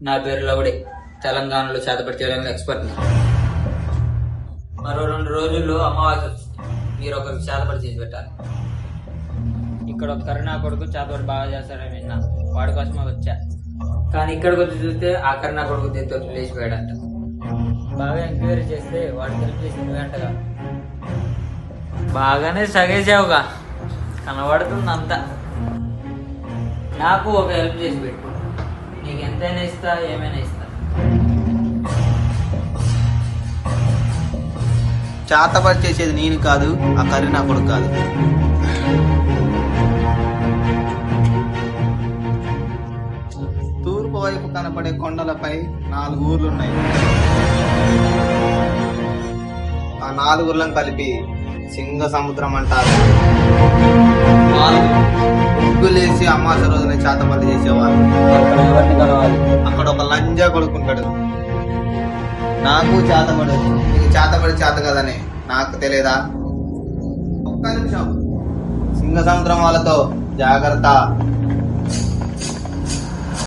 నా పేరు లవడే. తెలంగాణలో చేతపడి చేయడంలో ఎక్స్పర్ట్ని. మరో 2 రోజుల్లో అమావాస్య వచ్చింది. మీరు ఒకరికి చేతపడి చేసి పెట్టాలి. ఇక్కడ ఒక కరుణా కొడుకు చేతపడి బాగా చేస్తాడని విన్నా. వాడి కోసమే వచ్చా. కానీ ఇక్కడికి వచ్చి చూస్తే ఆ కరుణా కొడుకు దీంతో లేచిపోయాడంట. బాగా ఎంక్వైరీ చేస్తే వాడికి హెల్ప్ చేసింది వెంటగా. బాగానే సగేసావుగా, కనబడుతుంది అంతా. నాకు ఒక హెల్ప్ చేసి పెట్టు. నీకు ఎంతైనా ఇస్తా, ఏమైనా ఇస్తా. చేతబడి చేసేది నేను కాదు, ఆ కర్రీ నా కొడుకు కాదు. తూర్పు వైపు కనపడే కొండలపై 4 ఊర్లున్నాయి. ఆ 4 ఊర్లను కలిపి సింగ సముద్రం అంటారు. ముగ్గులేసి అమావాస్య రోజున చేతబడి చేసేవాళ్ళు. అక్కడ ఒక లంజా కొడుకుంటాడు. నాకు చేతబడి, నీకు చేతబడి చేత కదని నాకు తెలియదా? ఒక్క నిమిషం. సింగ సముద్రం వాళ్ళతో జాగ్రత్త.